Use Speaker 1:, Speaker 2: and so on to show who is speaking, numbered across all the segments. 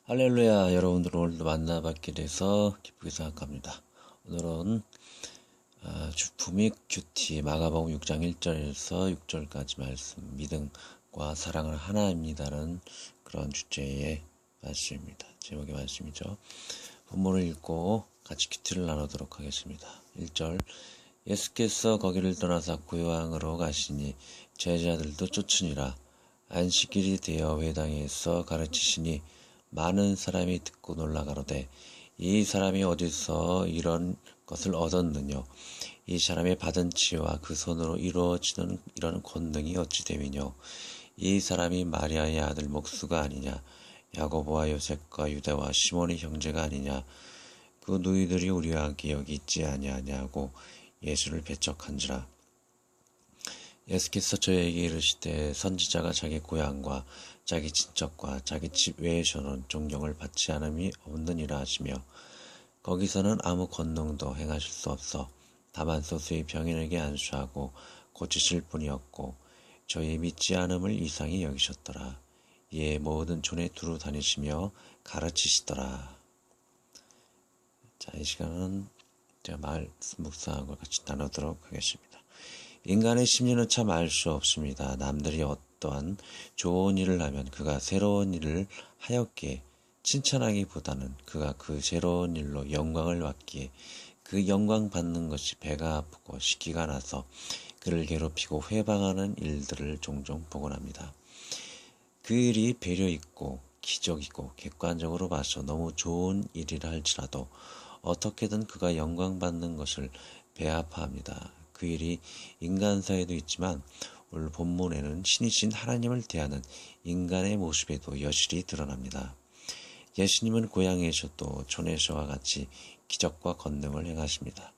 Speaker 1: 할렐루야. 여러분들 오늘도 만나뵙게 돼서 기쁘게 생각합니다. 오늘은 주품이 큐티 마가복음 6장 1절에서 6절까지 말씀, 믿음과 사랑은 하나입니다라는 그런 주제의 말씀입니다. 제목의 말씀이죠. 본문을 읽고 같이 큐티를 나누도록 하겠습니다. 1절, 예수께서 거기를 떠나사 고향으로 가시니 제자들도 쫓으니라. 안식일이 되어 회당에서 가르치시니 많은 사람이 듣고 놀라 가로되 이 사람이 어디서 이런 것을 얻었느냐? 이 사람의 받은 치유와 그 손으로 이루어지는 이런 권능이 어찌 됨이뇨? 이 사람이 마리아의 아들 목수가 아니냐? 야고보와 요셉과 유다와 시몬의 형제가 아니냐? 그 누이들이 우리와 함께 여기 있지 아니하냐고 예수를 배척한지라. 예수께서 저에게 이르시되 선지자가 자기 고향과 자기 친척과 자기 집 외에서는 존경을 받지 않음이 없느니라 하시며, 거기서는 아무 권능도 행하실 수 없어 다만 소수의 병인에게 안수하고 고치실 뿐이었고 저희 믿지 않음을 이상히 여기셨더라. 이에 모든 촌에 두루 다니시며 가르치시더라. 자, 이 시간은 제가 묵상한 걸 같이 나누도록 하겠습니다. 인간의 심리는 참 알 수 없습니다. 남들이 어떠한 좋은 일을 하면 그가 새로운 일을 하였기에 칭찬하기보다는 그가 그 새로운 일로 영광을 받기에 그 영광 받는 것이 배가 아프고 식기가 나서 그를 괴롭히고 회방하는 일들을 종종 보곤 합니다. 그 일이 배려 있고 기적이고 객관적으로 봐서 너무 좋은 일이라 할지라도 어떻게든 그가 영광 받는 것을 배아파합니다. 그 일이 인간사에도 있지만 오늘 본문에는 신이신 하나님을 대하는 인간의 모습에도 여실히 드러납니다. 예수님은 고향에서도 촌에서와 같이 기적과 권능을 행하십니다.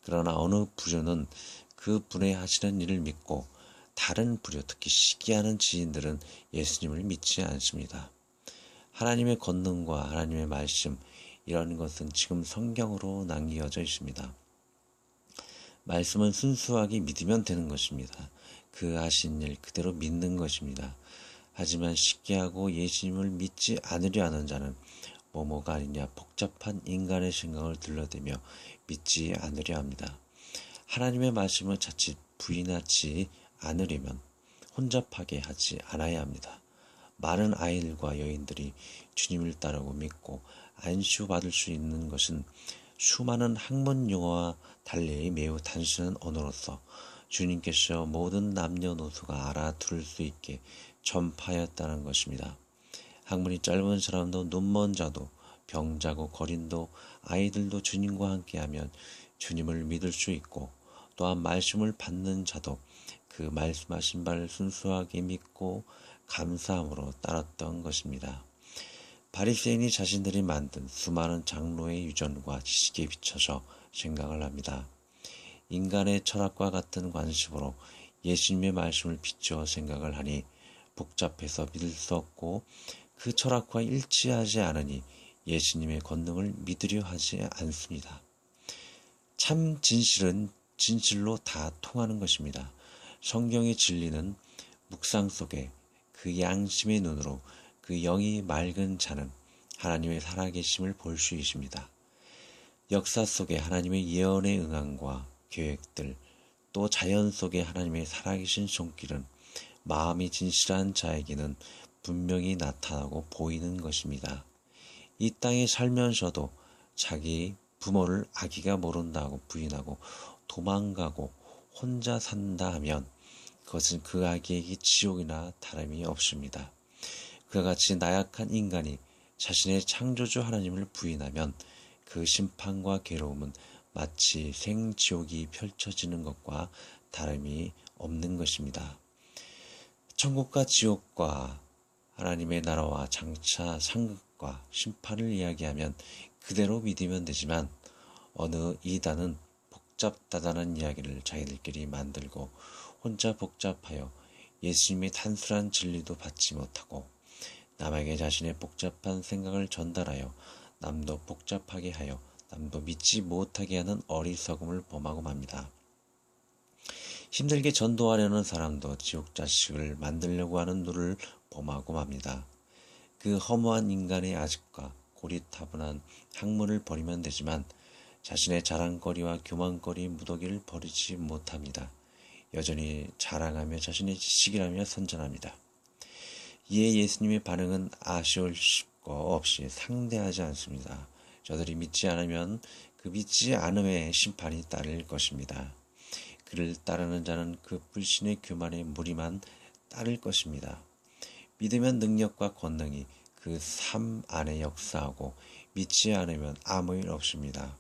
Speaker 1: 그러나 어느 부류는 그 분의 하시는 일을 믿고 다른 부류, 특히 시기하는 지인들은 예수님을 믿지 않습니다. 하나님의 권능과 하나님의 말씀, 이런 것은 지금 성경으로 남겨져 있습니다. 말씀은 순수하게 믿으면 되는 것입니다. 그 하신 일 그대로 믿는 것입니다. 하지만 쉽게하고 예수님을 믿지 않으려 하는 자는 뭐뭐가 아니냐 복잡한 인간의 생각을 들러대며 믿지 않으려 합니다. 하나님의 말씀을 자칫 부인하지 않으려면 혼잡하게 하지 않아야 합니다. 많은 아이들과 여인들이 주님을 따르고 믿고 안수받을 수 있는 것은 수많은 학문 용어와 달리 매우 단순한 언어로서 주님께서 모든 남녀노소가 알아들을 수 있게 전파하였다는 것입니다. 학문이 짧은 사람도 눈먼 자도 병자고 거린도 아이들도 주님과 함께하면 주님을 믿을 수 있고, 또한 말씀을 받는 자도 그 말씀하신 바를 순수하게 믿고 감사함으로 따랐던 것입니다. 바리새인이 자신들이 만든 수많은 장로의 유전과 지식에 비춰서 생각을 합니다. 인간의 철학과 같은 관습으로 예수님의 말씀을 비추어 생각을 하니 복잡해서 믿을 수 없고 그 철학과 일치하지 않으니 예수님의 권능을 믿으려 하지 않습니다. 참 진실은 진실로 다 통하는 것입니다. 성경의 진리는 묵상 속에 그 양심의 눈으로 그 영이 맑은 자는 하나님의 살아계심을 볼 수 있습니다. 역사 속에 하나님의 예언에 응함과 계획들, 또 자연 속에 하나님의 살아계신 손길은 마음이 진실한 자에게는 분명히 나타나고 보이는 것입니다. 이 땅에 살면서도 자기 부모를 아기가 모른다고 부인하고 도망가고 혼자 산다 하면 그것은 그 아기에게 지옥이나 다름이 없습니다. 그와 같이 나약한 인간이 자신의 창조주 하나님을 부인하면 그 심판과 괴로움은 마치 생지옥이 펼쳐지는 것과 다름이 없는 것입니다. 천국과 지옥과 하나님의 나라와 장차 상급과 심판을 이야기하면 그대로 믿으면 되지만, 어느 이단은 복잡다단한 이야기를 자기들끼리 만들고 혼자 복잡하여 예수님의 단순한 진리도 받지 못하고 남에게 자신의 복잡한 생각을 전달하여 남도 복잡하게 하여 남도 믿지 못하게 하는 어리석음을 범하고 맙니다. 힘들게 전도하려는 사람도 지옥 자식을 만들려고 하는 누를 범하고 맙니다. 그 허무한 인간의 아집과 고리타분한 학문을 버리면 되지만 자신의 자랑거리와 교만거리 무더기를 버리지 못합니다. 여전히 자랑하며 자신의 지식이라며 선전합니다. 이에 예수님의 반응은 아쉬울 거 없이 상대하지 않습니다. 저들이 믿지 않으면 그 믿지 않음의 심판이 따를 것입니다. 그를 따르는 자는 그 불신의 교만의 무리만 따를 것입니다. 믿으면 능력과 권능이 그 삶 안에 역사하고 믿지 않으면 아무 일 없습니다.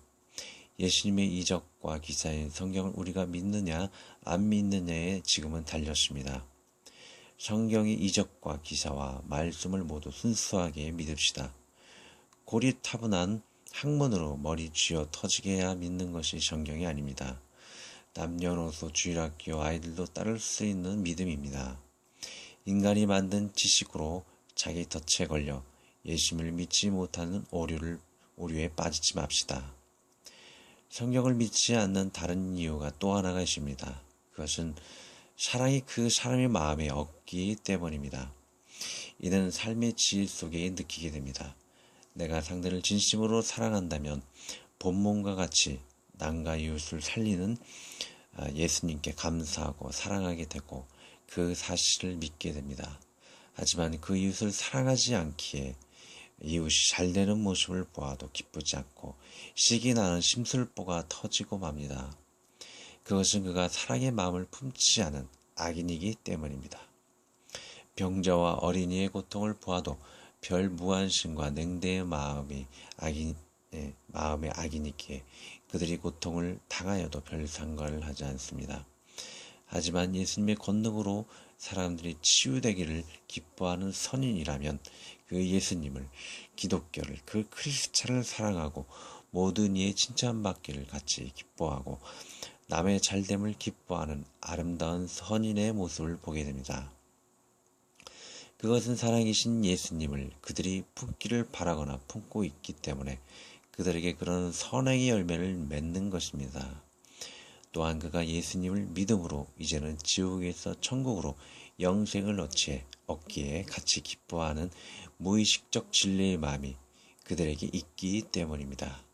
Speaker 1: 예수님의 이적과 기사인 성경을 우리가 믿느냐 안 믿느냐에 지금은 달렸습니다. 성경의 이적과 기사와 말씀을 모두 순수하게 믿읍시다. 고리타분한 학문으로 머리 쥐어 터지게 해야 믿는 것이 성경이 아닙니다. 남녀노소 주일학교 아이들도 따를 수 있는 믿음입니다. 인간이 만든 지식으로 자기 덫에 걸려 예수님을 믿지 못하는 오류에 빠지지 맙시다. 성경을 믿지 않는 다른 이유가 또 하나가 있습니다. 그것은 사랑이 그 사람의 마음에 없기 때문입니다. 이는 삶의 질 속에 느끼게 됩니다. 내가 상대를 진심으로 사랑한다면 본문과 같이 남과 이웃을 살리는 예수님께 감사하고 사랑하게 되고 그 사실을 믿게 됩니다. 하지만 그 이웃을 사랑하지 않기에 이웃이 잘되는 모습을 보아도 기쁘지 않고 식이 나는 심술보가 터지고 맙니다. 그것은 그가 사랑의 마음을 품지 않은 악인이기 때문입니다. 병자와 어린이의 고통을 보아도 별 무관심과 냉대의 마음에 악인이기에 그들이 고통을 당하여도 별 상관을 하지 않습니다. 하지만 예수님의 권능으로 사람들이 치유되기를 기뻐하는 선인이라면 그 예수님을, 기독교를, 그 크리스찬을 사랑하고 모든 이의 칭찬받기를 같이 기뻐하고 남의 잘됨을 기뻐하는 아름다운 선인의 모습을 보게 됩니다. 그것은 살아계신 예수님을 그들이 품기를 바라거나 품고 있기 때문에 그들에게 그런 선행의 열매를 맺는 것입니다. 또한 그가 예수님을 믿음으로 이제는 지옥에서 천국으로 영생을 얻기에 같이 기뻐하는 무의식적 진리의 마음이 그들에게 있기 때문입니다.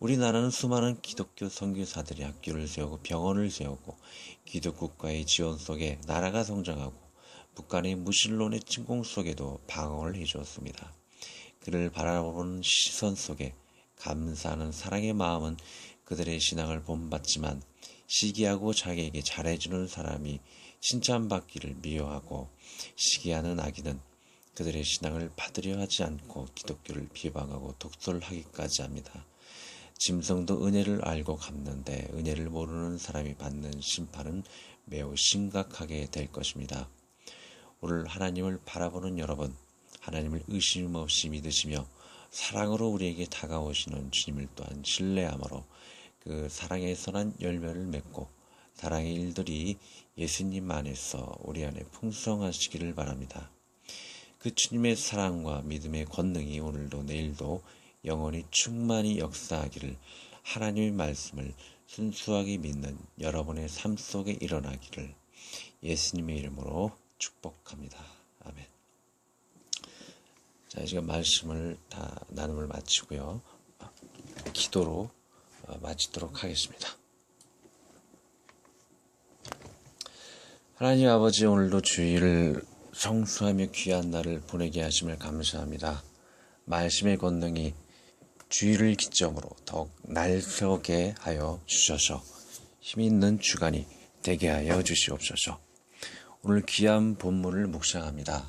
Speaker 1: 우리나라는 수많은 기독교 선교사들이 학교를 세우고 병원을 세우고 기독국가의 지원 속에 나라가 성장하고 북한의 무신론의 침공 속에도 방어를 해주었습니다. 그를 바라보는 시선 속에 감사하는 사랑의 마음은 그들의 신앙을 본받지만 시기하고 자기에게 잘해주는 사람이 칭찬받기를 미워하고 시기하는 악인은 그들의 신앙을 받으려 하지 않고 기독교를 비방하고 독설하기까지 합니다. 짐승도 은혜를 알고 갚는데 은혜를 모르는 사람이 받는 심판은 매우 심각하게 될 것입니다. 오늘 하나님을 바라보는 여러분, 하나님을 의심 없이 믿으시며 사랑으로 우리에게 다가오시는 주님을 또한 신뢰함으로 그 사랑의 선한 열매를 맺고 사랑의 일들이 예수님 안에서 우리 안에 풍성하시기를 바랍니다. 그 주님의 사랑과 믿음의 권능이 오늘도 내일도 영원히 충만히 역사하기를 하나님의 말씀을 순수하게 믿는 여러분의 삶 속에 일어나기를 예수님의 이름으로 축복합니다. 아멘. 자, 지금 말씀을 다 나눔을 마치고요. 기도로 마치도록 하겠습니다. 하나님 아버지, 오늘도 주일을 성수하며 귀한 날을 보내게 하심을 감사합니다. 말씀의 권능이 주일을 기점으로 더욱 날새게 하여 주셔서 힘있는 주간이 되게 하여 주시옵소서. 오늘 귀한 본문을 묵상합니다.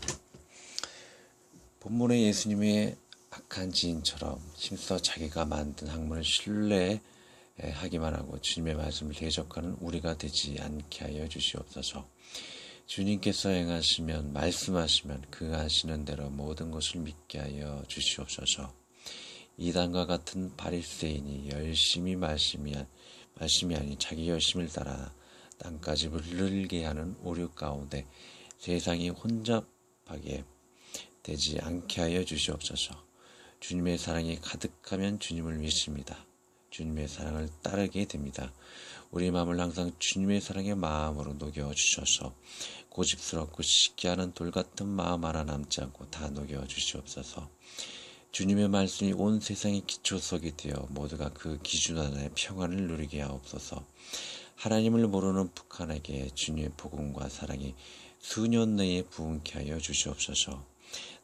Speaker 1: 본문의 예수님의 악한 지인처럼 힘써 자기가 만든 학문을 신뢰하기만 하고 주님의 말씀을 대적하는 우리가 되지 않게 하여 주시옵소서. 주님께서 행하시면 말씀하시면 그 하시는 대로 모든 것을 믿게 하여 주시옵소서. 이단과 같은 바리새인이 열심히 말씀이 아닌 자기 열심을 따라 땅까지 물들게 하는 오류 가운데 세상이 혼잡하게 되지 않게 하여 주시옵소서. 주님의 사랑이 가득하면 주님을 믿습니다. 주님의 사랑을 따르게 됩니다. 우리 마음을 항상 주님의 사랑의 마음으로 녹여주셔서 고집스럽고 쉽게 하는 돌 같은 마음 하나 남지 않고 다 녹여주시옵소서. 주님의 말씀이 온 세상의 기초석이 되어 모두가 그 기준 안에 평안을 누리게 하옵소서. 하나님을 모르는 북한에게 주님의 복음과 사랑이 수년 내에 부흥케 하여 주시옵소서.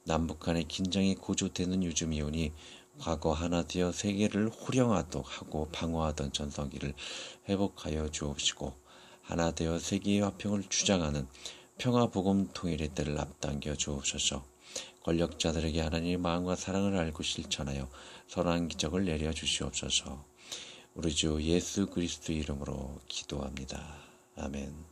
Speaker 1: 남북한의 긴장이 고조되는 요즘이오니 과거 하나 되어 세계를 호령하도록 하고 방어하던 전성기를 회복하여 주옵시고 하나 되어 세계의 화평을 주장하는 평화복음 통일의 때를 앞당겨 주옵소서. 권력자들에게 하나님의 마음과 사랑을 알고 실천하여 선한 기적을 내려 주시옵소서. 우리 주 예수 그리스도 이름으로 기도합니다. 아멘.